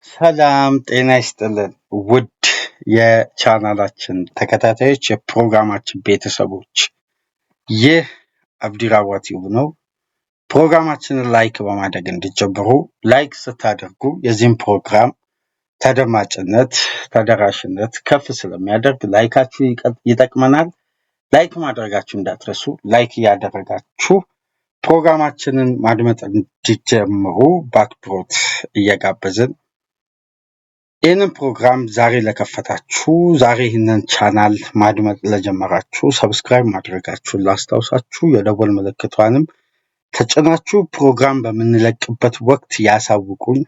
ሰላም ጤና ይስጥልን ውድ የቻናላችን ተከታታዮች የፕሮግራማችን ቤተሰቦች ይህ አብዲራዋ ቲዩብ ነው። ፕሮግራማችንን ላይክ በማድረግ እንድትጀምሩ ላይክ ስታደርጉ የዚህን ፕሮግራም ተደማጭነት ተደራሽነት ከፍ ስለሚያደርግ ላይካችሁ ይጠቅመናል። ላይክ ማድረጋችሁ እንዳትረሱ። ላይክ እያደረጋችሁ ፕሮግራማችንን ማድመጥ እንድትጀምሩ በአክብሮት እየጋበዝን ይህንን ፕሮግራም ዛሬ ለከፈታችሁ ዛሬ ይህንን ቻናል ማድመጥ ለጀመራችሁ ሰብስክራይብ ማድረጋችሁን ላስታውሳችሁ፣ የደወል ምልክቷንም ተጭናችሁ ፕሮግራም በምንለቅበት ወቅት ያሳውቁኝ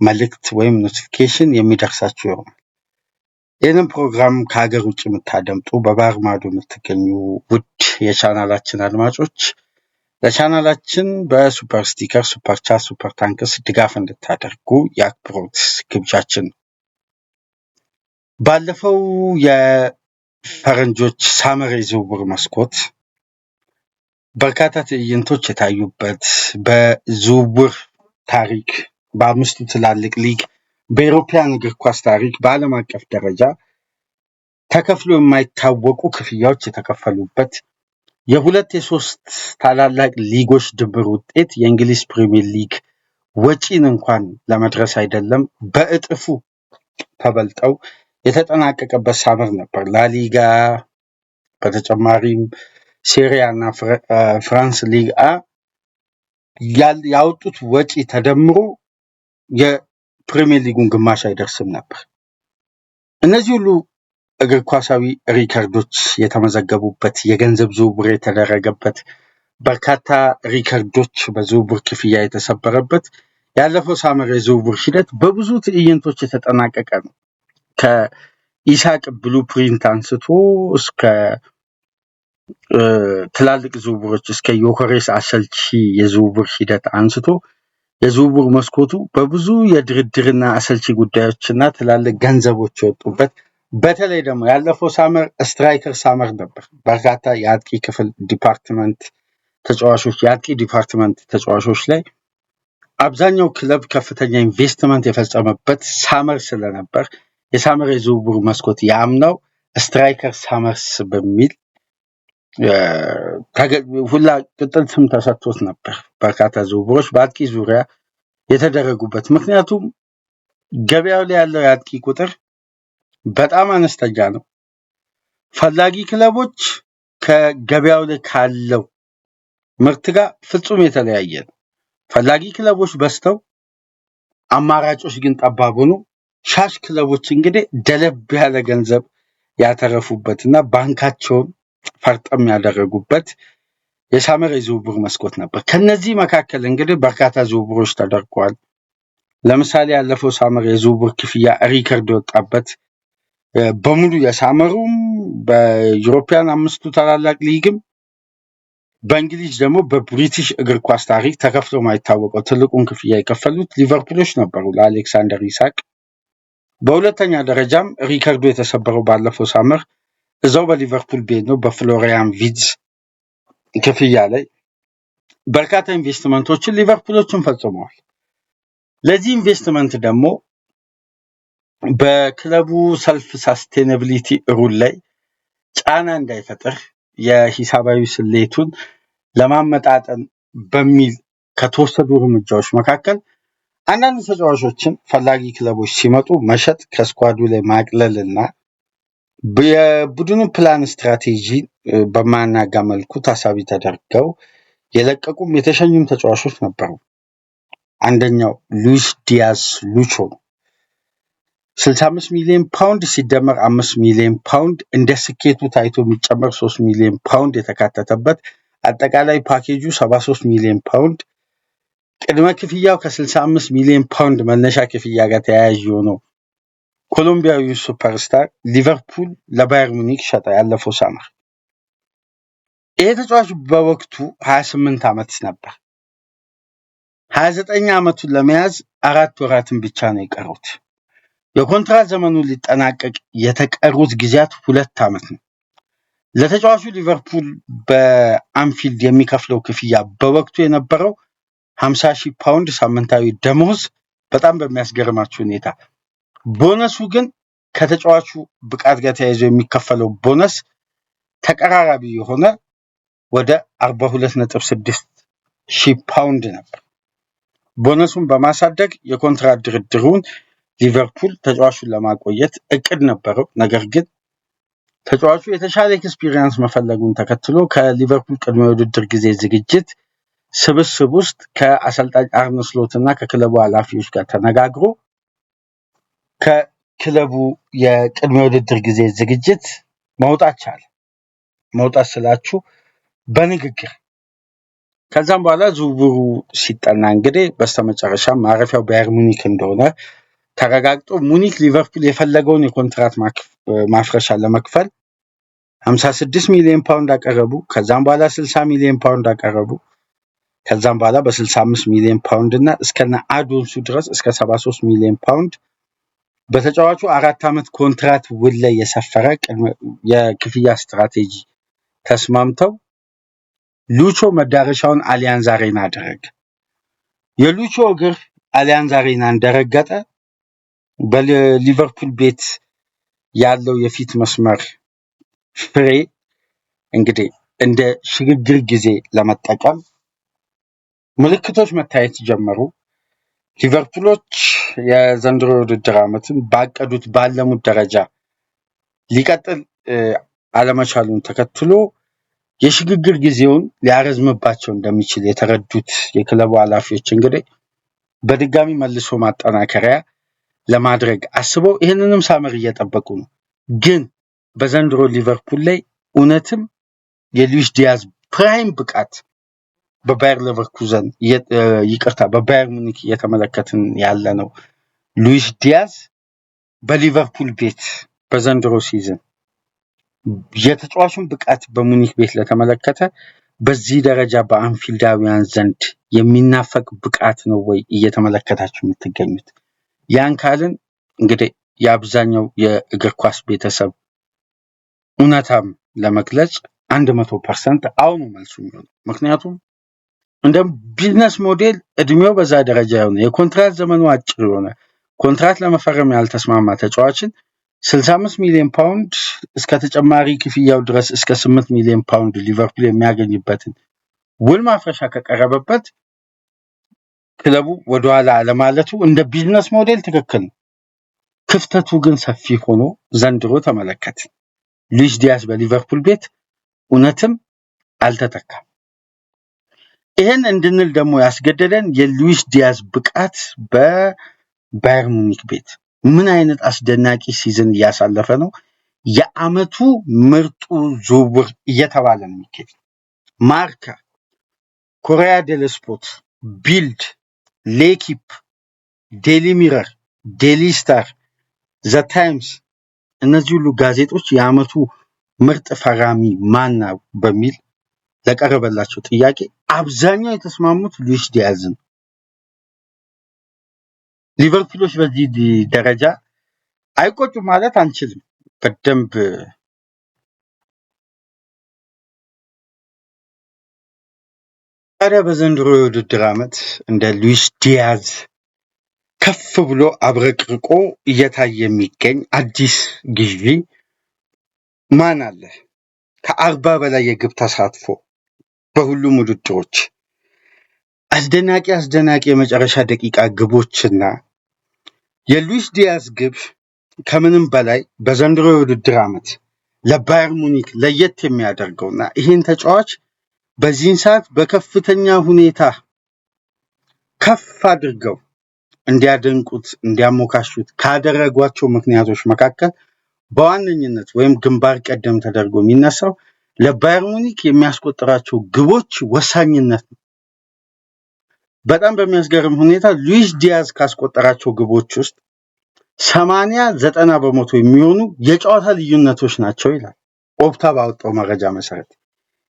መልእክት ወይም ኖቲፊኬሽን የሚደርሳችሁ ይሆናል። ይህንን ፕሮግራም ከሀገር ውጭ የምታደምጡ በባህር ማዶ የምትገኙ ውድ የቻናላችን አድማጮች ለቻናላችን በሱፐር ስቲከር፣ ሱፐር ቻት፣ ሱፐር ታንክስ ድጋፍ እንድታደርጉ የአክብሮት ግብዣችን ነው። ባለፈው የፈረንጆች ሳመር የዝውውር መስኮት በርካታ ትዕይንቶች የታዩበት በዝውውር ታሪክ በአምስቱ ትላልቅ ሊግ በኢሮፒያን እግር ኳስ ታሪክ በዓለም አቀፍ ደረጃ ተከፍሎ የማይታወቁ ክፍያዎች የተከፈሉበት የሁለት የሶስት ታላላቅ ሊጎች ድምር ውጤት የእንግሊዝ ፕሪሚየር ሊግ ወጪን እንኳን ለመድረስ አይደለም በእጥፉ ተበልጠው የተጠናቀቀበት ሳመር ነበር። ላሊጋ በተጨማሪም ሴሪያ እና ፍራንስ ሊጋ ያወጡት ወጪ ተደምሮ የፕሪሚየር ሊጉን ግማሽ አይደርስም ነበር። እነዚህ ሁሉ እግር ኳሳዊ ሪከርዶች የተመዘገቡበት የገንዘብ ዝውውር የተደረገበት በርካታ ሪከርዶች በዝውውር ክፍያ የተሰበረበት ያለፈው ሳመር የዝውውር ሂደት በብዙ ትዕይንቶች የተጠናቀቀ ነው። ከኢሳቅ ብሉፕሪንት አንስቶ እስከ ትላልቅ ዝውውሮች እስከ ዮከሬስ አሰልቺ የዝውውር ሂደት አንስቶ የዝውውር መስኮቱ በብዙ የድርድርና አሰልቺ ጉዳዮችና ትላልቅ ገንዘቦች የወጡበት በተለይ ደግሞ ያለፈው ሳመር ስትራይከር ሳመር ነበር። በርካታ የአጥቂ ክፍል ዲፓርትመንት ተጫዋቾች የአጥቂ ዲፓርትመንት ተጫዋቾች ላይ አብዛኛው ክለብ ከፍተኛ ኢንቨስትመንት የፈጸመበት ሳመር ስለነበር የሳመር የዝውውር መስኮት ያምናው ስትራይከር ሳመርስ በሚል ሁላ ቅጥል ስም ተሰጥቶት ነበር። በርካታ ዝውውሮች በአጥቂ ዙሪያ የተደረጉበት ምክንያቱም ገበያው ላይ ያለው የአጥቂ ቁጥር በጣም አነስተኛ ነው። ፈላጊ ክለቦች ከገበያው ላይ ካለው ምርት ጋር ፍጹም የተለያየ ነው። ፈላጊ ክለቦች በስተው አማራጮች ግን ጠባብ ሆነው ሻሽ ክለቦች እንግዲህ ደለብ ያለ ገንዘብ ያተረፉበትና ባንካቸውን ፈርጠም ያደረጉበት የሳመር የዝውውር መስኮት ነበር። ከነዚህ መካከል እንግዲህ በርካታ ዝውውሮች ተደርገዋል። ለምሳሌ ያለፈው ሳመር የዝውውር ክፍያ ሪከርድ የወጣበት በሙሉ የሳመሩም በዩሮፒያን አምስቱ ታላላቅ ሊግም በእንግሊዝ ደግሞ በብሪቲሽ እግር ኳስ ታሪክ ተከፍሎ ማይታወቀው ትልቁን ክፍያ የከፈሉት ሊቨርፑሎች ነበሩ ለአሌክሳንደር ኢሳቅ። በሁለተኛ ደረጃም ሪከርዱ የተሰበረው ባለፈው ሳመር እዛው በሊቨርፑል ቤት ነው። በፍሎሪያን ቪትዝ ክፍያ ላይ በርካታ ኢንቨስትመንቶችን ሊቨርፑሎችን ፈጽመዋል። ለዚህ ኢንቨስትመንት ደግሞ በክለቡ ሰልፍ ሳስቴናቢሊቲ ሩል ላይ ጫና እንዳይፈጥር የሂሳባዊ ስሌቱን ለማመጣጠን በሚል ከተወሰዱ እርምጃዎች መካከል አንዳንድ ተጫዋቾችን ፈላጊ ክለቦች ሲመጡ መሸጥ፣ ከስኳዱ ላይ ማቅለልና የቡድኑ ፕላን ስትራቴጂ በማናጋ መልኩ ታሳቢ ተደርገው የለቀቁም የተሸኙም ተጫዋቾች ነበሩ። አንደኛው ሉዊስ ዲያዝ ሉቾ 65 ሚሊዮን ፓውንድ ሲደመር 5 ሚሊዮን ፓውንድ እንደ ስኬቱ ታይቶ የሚጨመር 3 ሚሊዮን ፓውንድ የተካተተበት አጠቃላይ ፓኬጁ 73 ሚሊዮን ፓውንድ ቅድመ ክፍያው ከ65 ሚሊዮን ፓውንድ መነሻ ክፍያ ጋር ተያያዥ ነው። ኮሎምቢያዊ ሱፐርስታር ሊቨርፑል ለባየር ሙኒክ ሸጠ ያለፈው ሳመር። ይሄ ተጫዋች በወቅቱ 28 ዓመት ነበር። 29 ዓመቱን ለመያዝ 4 ወራትን ብቻ ነው የቀሩት። የኮንትራት ዘመኑ ሊጠናቀቅ የተቀሩት ጊዜያት 2 ዓመት ነው። ለተጫዋቹ ሊቨርፑል በአንፊልድ የሚከፍለው ክፍያ በወቅቱ የነበረው 50,000 ፓውንድ ሳምንታዊ ደሞዝ በጣም በሚያስገርማችሁ ሁኔታ። ቦነሱ ግን ከተጫዋቹ ብቃት ጋር ተያይዞ የሚከፈለው ቦነስ ተቀራራቢ የሆነ ወደ 42.6 ሺህ ፓውንድ ነበር። ቦነሱን በማሳደግ የኮንትራት ድርድሩን ሊቨርፑል ተጫዋቹን ለማቆየት እቅድ ነበረው። ነገር ግን ተጫዋቹ የተሻለ ኤክስፒሪየንስ መፈለጉን ተከትሎ ከሊቨርፑል ቅድመ ውድድር ጊዜ ዝግጅት ስብስብ ውስጥ ከአሰልጣኝ አርነ ስሎት እና ከክለቡ ኃላፊዎች ጋር ተነጋግሮ ከክለቡ የቅድመ ውድድር ጊዜ ዝግጅት መውጣት ቻለ። መውጣት ስላችሁ በንግግር። ከዛም በኋላ ዝውውሩ ሲጠና እንግዲህ በስተመጨረሻ ማረፊያው ባየር ሙኒክ እንደሆነ ተረጋግጦ ሙኒክ ሊቨርፑል የፈለገውን የኮንትራት ማፍረሻ ለመክፈል 56 ሚሊዮን ፓውንድ አቀረቡ። ከዛም በኋላ 60 ሚሊዮን ፓውንድ አቀረቡ። ከዛም በኋላ በ65 ሚሊዮን ፓውንድ እና እስከነ አዶንሱ ድረስ እስከ 73 ሚሊዮን ፓውንድ በተጫዋቹ 4 ዓመት ኮንትራት ውል ላይ የሰፈረ የክፍያ ስትራቴጂ ተስማምተው ሉቾ መዳረሻውን አሊያንዝ አሬና አደረገ። የሉቾ እግር አሊያንዝ አሬና እንደረገጠ በሊቨርፑል ቤት ያለው የፊት መስመር ፍሬ እንግዲህ እንደ ሽግግር ጊዜ ለመጠቀም ምልክቶች መታየት ጀመሩ። ሊቨርፑሎች የዘንድሮ ውድድር ዓመትን ባቀዱት ባለሙት ደረጃ ሊቀጥል አለመቻሉን ተከትሎ የሽግግር ጊዜውን ሊያረዝምባቸው እንደሚችል የተረዱት የክለቡ ኃላፊዎች እንግዲህ በድጋሚ መልሶ ማጠናከሪያ ለማድረግ አስበው ይህንንም ሳመር እየጠበቁ ነው። ግን በዘንድሮ ሊቨርፑል ላይ እውነትም የሉዊስ ዲያዝ ፕራይም ብቃት በባየር ሌቨርኩዘን በባየር ሙኒክ እየተመለከትን ያለ ነው። ሉዊስ ዲያዝ በሊቨርፑል ቤት በዘንድሮ ሲዝን የተጫዋቹን ብቃት በሙኒክ ቤት ለተመለከተ በዚህ ደረጃ በአንፊልዳውያን ዘንድ የሚናፈቅ ብቃት ነው ወይ እየተመለከታችሁ የምትገኙት? ያን ካልን እንግዲህ የአብዛኛው የእግር ኳስ ቤተሰብ እውነታም ለመግለጽ 100% አሁኑ መልሱ የሚሆነው። ምክንያቱም እንደ ቢዝነስ ሞዴል እድሜው በዛ ደረጃ የሆነ የኮንትራት ዘመኑ አጭር የሆነ ኮንትራት ለመፈረም ያልተስማማ ተጫዋችን 65 ሚሊዮን ፓውንድ እስከ ተጨማሪ ክፍያው ድረስ እስከ 8 ሚሊዮን ፓውንድ ሊቨርፑል የሚያገኝበትን ውል ማፍረሻ ከቀረበበት ክለቡ ወደኋላ አለማለቱ እንደ ቢዝነስ ሞዴል ትክክል ነው። ክፍተቱ ግን ሰፊ ሆኖ ዘንድሮ ተመለከት። ሉዊስ ዲያዝ በሊቨርፑል ቤት እውነትም አልተተካም። ይሄን እንድንል ደግሞ ያስገደደን የሉዊስ ዲያዝ ብቃት በባየር ሙኒክ ቤት ምን አይነት አስደናቂ ሲዝን እያሳለፈ ነው። የአመቱ ምርጡ ዝውውር እየተባለ ነው የሚገኝ። ማርካ፣ ኮሪያ ዴል ስፖርት፣ ቢልድ፣ ሌኪፕ፣ ዴሊ ሚረር፣ ዴሊ ስታር፣ ዘ ታይምስ እነዚህ ሁሉ ጋዜጦች የአመቱ ምርጥ ፈራሚ ማን ነው በሚል ለቀረበላቸው ጥያቄ አብዛኛው የተስማሙት ሉዊስ ዲያዝ ነው። ሊቨርፑሎች በዚህ ደረጃ አይቆጩም ማለት አንችልም። በደንብ ታዲያ በዘንድሮ የውድድር ዓመት እንደ ሉዊስ ዲያዝ ከፍ ብሎ አብረቅርቆ እየታየ የሚገኝ አዲስ ግዢ ማን አለ? ከ40 በላይ የግብ ተሳትፎ በሁሉም ውድድሮች አስደናቂ የመጨረሻ ደቂቃ ግቦችና የሉዊስ ዲያዝ ግብ ከምንም በላይ በዘንድሮ የውድድር ዓመት ለባየር ሙኒክ ለየት የሚያደርገውና ይህን ተጫዋች በዚህን ሰዓት በከፍተኛ ሁኔታ ከፍ አድርገው እንዲያደንቁት እንዲያሞካሹት ካደረጓቸው ምክንያቶች መካከል በዋነኝነት ወይም ግንባር ቀደም ተደርጎ የሚነሳው ለባየር ሙኒክ የሚያስቆጥራቸው ግቦች ወሳኝነት ነው። በጣም በሚያስገርም ሁኔታ ሉዊስ ዲያዝ ካስቆጠራቸው ግቦች ውስጥ 80-90 በመቶ የሚሆኑ የጨዋታ ልዩነቶች ናቸው ይላል ኦፕታ ባወጣው መረጃ መሰረት።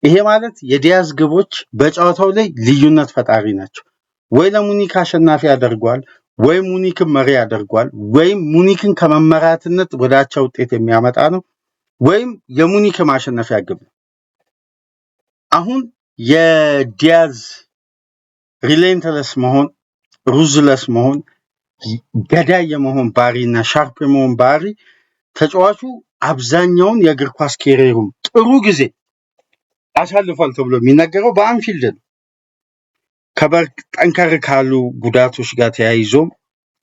ይሄ ማለት የዲያዝ ግቦች በጨዋታው ላይ ልዩነት ፈጣሪ ናቸው። ወይ ለሙኒክ አሸናፊ ያደርጓል፣ ወይ ሙኒክን መሪ ያደርጓል፣ ወይም ሙኒክን ከመመራትነት ወደ አቻ ውጤት የሚያመጣ ነው፣ ወይም የሙኒክ ማሸነፊያ ግብ ነው። አሁን የዲያዝ ሪሌንትለስ መሆን ሩዝለስ መሆን ገዳይ የመሆን ባህሪና ሻርፕ የመሆን ባህሪ ተጫዋቹ አብዛኛውን የእግር ኳስ ኬሪየሩን ጥሩ ጊዜ አሳልፏል ተብሎ የሚነገረው በአንፊልድ ነው። ጠንከር ካሉ ጉዳቶች ጋር ተያይዞም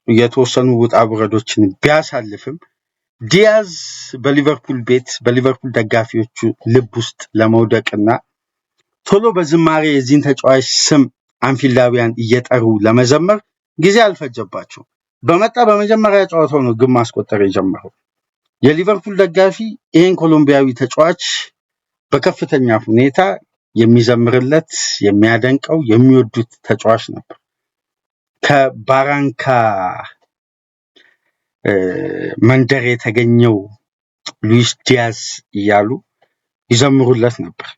የተወሰኑ ውጣ ውረዶችን ቢያሳልፍም ዲያዝ በሊቨርፑል ቤት በሊቨርፑል ደጋፊዎቹ ልብ ውስጥ ለመውደቅና ቶሎ በዝማሬ የዚህን ተጫዋች ስም አንፊልዳውያን እየጠሩ ለመዘመር ጊዜ አልፈጀባቸው። በመጀመሪያ ጨዋታው ነው ግብ ማስቆጠር የጀመረው። የሊቨርፑል ደጋፊ ይህን ኮሎምቢያዊ ተጫዋች በከፍተኛ ሁኔታ የሚዘምርለት፣ የሚያደንቀው፣ የሚወዱት ተጫዋች ነበር። ከባራንካ መንደር የተገኘው ሉዊስ ዲያዝ እያሉ ይዘምሩለት ነበር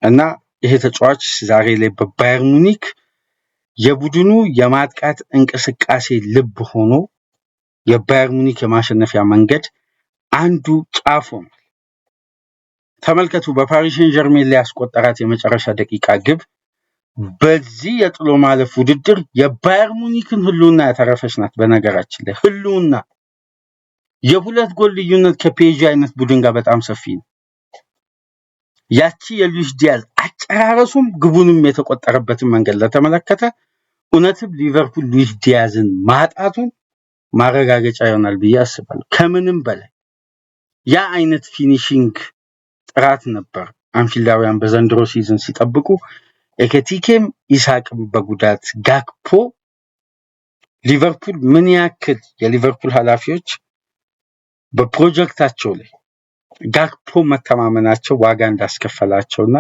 እና ይሄ ተጫዋች ዛሬ ላይ በባየር ሙኒክ የቡድኑ የማጥቃት እንቅስቃሴ ልብ ሆኖ የባየር ሙኒክ የማሸነፊያ መንገድ አንዱ ጫፍ ሆኗል። ተመልከቱ፣ በፓሪስ ሴን ጀርሜን ላይ ያስቆጠራት የመጨረሻ ደቂቃ ግብ በዚህ የጥሎ ማለፍ ውድድር የባየር ሙኒክን ህልውና ያተረፈች ናት። በነገራችን ላይ ህልውና የሁለት ጎል ልዩነት ከፒኤስጂ አይነት ቡድን ጋር በጣም ሰፊ ነው። ያቺ የሉዊስ ዲያዝ አጨራረሱም ግቡንም የተቆጠረበትን መንገድ ለተመለከተ እውነትም ሊቨርፑል ሉዊስ ዲያዝን ማጣቱን ማረጋገጫ ይሆናል ብዬ አስባለሁ። ከምንም በላይ ያ አይነት ፊኒሺንግ ጥራት ነበር አንፊልዳውያን በዘንድሮ ሲዝን ሲጠብቁ። ኤኬቲኬም ኢሳቅም በጉዳት ጋክፖ ሊቨርፑል ምን ያክል የሊቨርፑል ኃላፊዎች በፕሮጀክታቸው ላይ ጋክፖ መተማመናቸው ዋጋ እንዳስከፈላቸውና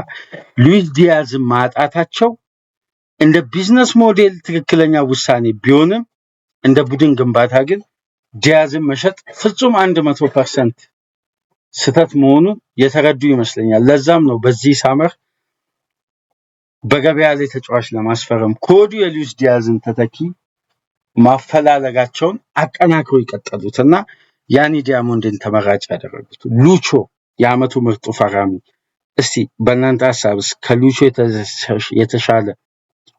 ሉዊስ ዲያዝን ማጣታቸው እንደ ቢዝነስ ሞዴል ትክክለኛ ውሳኔ ቢሆንም እንደ ቡድን ግንባታ ግን ዲያዝን መሸጥ ፍጹም 100% ስህተት መሆኑን የተረዱ ይመስለኛል። ለዛም ነው በዚህ ሳመር በገበያ ላይ ተጫዋች ለማስፈረም ኮዱ የሉዊስ ዲያዝን ተተኪ ማፈላለጋቸውን አጠናክሮ ይቀጠሉትና ያኒ ዲያሞንድን ተመራጭ ያደረጉት። ሉቾ የዓመቱ ምርጡ ፈራሚ። እስቲ በእናንተ ሐሳብስ ከሉቾ የተሻለ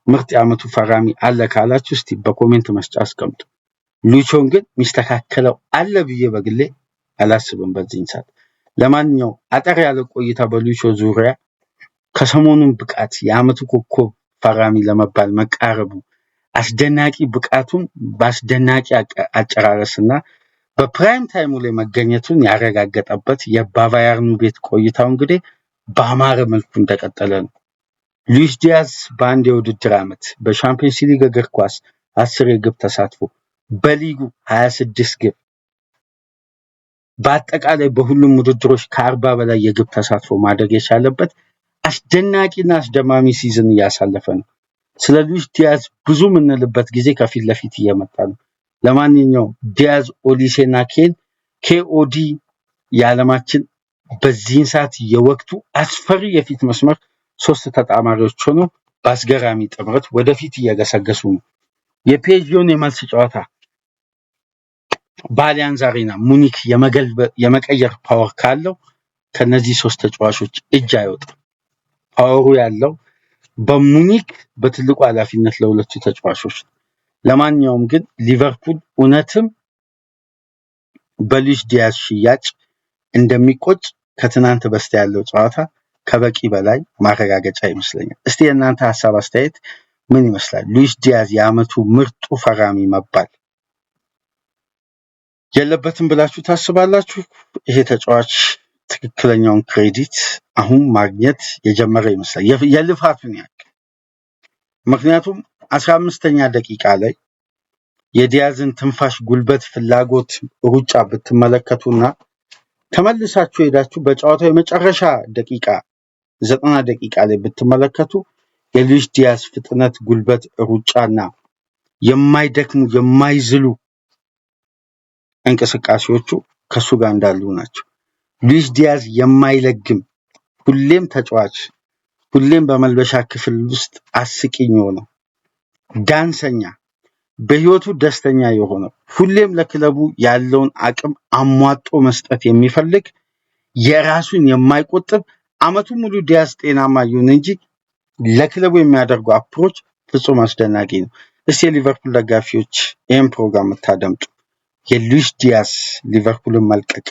ምርጥ የዓመቱ ፈራሚ አለ ካላችሁ እስቲ በኮሜንት መስጫ አስቀምጡ። ሉቾን ግን ሚስተካከለው አለ ብዬ በግሌ አላስብም በዚህ ሰዓት። ለማንኛውም አጠር ያለ ቆይታ በሉቾ ዙሪያ ከሰሞኑን ብቃት የዓመቱ ኮከብ ፈራሚ ለመባል መቃረቡ አስደናቂ ብቃቱን በአስደናቂ አጨራረስና በፕራይም ታይሙ ላይ መገኘቱን ያረጋገጠበት የባቫያርኑ ቤት ቆይታው እንግዲህ በአማረ መልኩ እንደቀጠለ ነው። ሉዊስ ዲያዝ በአንድ የውድድር ዓመት በሻምፒዮንስ ሊግ እግር ኳስ 10 የግብ ተሳትፎ በሊጉ 26 ግብ በአጠቃላይ በሁሉም ውድድሮች ከ40 በላይ የግብ ተሳትፎ ማድረግ የቻለበት አስደናቂና አስደማሚ ሲዝን እያሳለፈ ነው። ስለ ሉዊስ ዲያዝ ብዙ ምንልበት ጊዜ ከፊት ለፊት እየመጣ ነው። ለማንኛውም ዲያዝ፣ ኦሊሴና ኬኦዲ የዓለማችን በዚህን ሰዓት የወቅቱ አስፈሪ የፊት መስመር 3 ተጣማሪዎች ሆነው በአስገራሚ ጥምረት ወደፊት እየገሰገሱ ነው። የፒኤስጂውን የመልስ ጨዋታ በአሊያንዝ አሬና ሙኒክ የመቀየር ፓወር ካለው ከነዚህ 3 ተጫዋቾች እጅ አይወጣም። ፓወሩ ያለው በሙኒክ በትልቁ ኃላፊነት ለሁለቱ ተጫዋቾች ነው። ለማንኛውም ግን ሊቨርፑል እውነትም በሉዊስ ዲያዝ ሽያጭ እንደሚቆጭ ከትናንት በስቲያ ያለው ጨዋታ ከበቂ በላይ ማረጋገጫ ይመስለኛል። እስቲ የእናንተ ሐሳብ አስተያየት ምን ይመስላል? ሉዊስ ዲያዝ የዓመቱ ምርጡ ፈራሚ መባል የለበትም ብላችሁ ታስባላችሁ? ይሄ ተጫዋች ትክክለኛውን ክሬዲት አሁን ማግኘት የጀመረ ይመስላል የልፋቱን ያክል። ምክንያቱም 15ኛ ደቂቃ ላይ የዲያዝን ትንፋሽ፣ ጉልበት፣ ፍላጎት፣ ሩጫ ብትመለከቱና ተመልሳችሁ ሄዳችሁ በጨዋታው የመጨረሻ ደቂቃ 90 ደቂቃ ላይ ብትመለከቱ የሉዊስ ዲያዝ ፍጥነት፣ ጉልበት፣ ሩጫና የማይደክሙ የማይዝሉ እንቅስቃሴዎቹ ከሱ ጋር እንዳሉ ናቸው። ሉዊስ ዲያዝ የማይለግም ሁሌም ተጫዋች፣ ሁሌም በመልበሻ ክፍል ውስጥ አስቂኝ የሆነው ዳንሰኛ፣ በህይወቱ ደስተኛ የሆነው ሁሌም ለክለቡ ያለውን አቅም አሟጦ መስጠት የሚፈልግ የራሱን የማይቆጥብ ዓመቱን ሙሉ ዲያዝ ጤናማ ይሁን እንጂ ለክለቡ የሚያደርገው አፕሮች ፍጹም አስደናቂ ነው። እስቲ የሊቨርፑል ደጋፊዎች ይህን ፕሮግራም የምታደምጡ የሉዊስ ዲያዝ ሊቨርፑልን መልቀቅ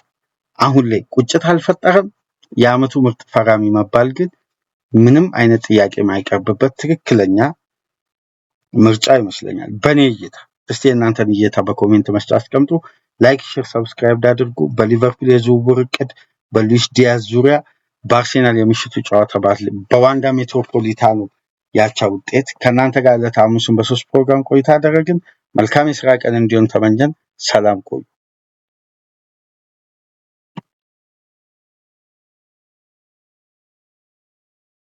አሁን ላይ ቁጭት አልፈጠረም? የዓመቱ ምርጥ ፈራሚ መባል ግን ምንም አይነት ጥያቄ የማይቀርብበት ትክክለኛ ምርጫ ይመስለኛል በእኔ እይታ። እስቲ እናንተን እይታ በኮሜንት መስጫ አስቀምጡ። ላይክ፣ ሼር፣ ሰብስክራይብ አድርጉ። በሊቨርፑል የዝውውር እቅድ፣ በሉዊስ ዲያዝ ዙሪያ፣ በአርሴናል የምሽቱ ጨዋታ በዋንዳ ሜትሮፖሊታኑ ያቻ ውጤት ከእናንተ ጋር ዕለተ ሐሙስን በ3 ፕሮግራም ቆይታ አደረግን። መልካም የስራ ቀን እንዲሆን ተመኘን። ሰላም ቆዩ።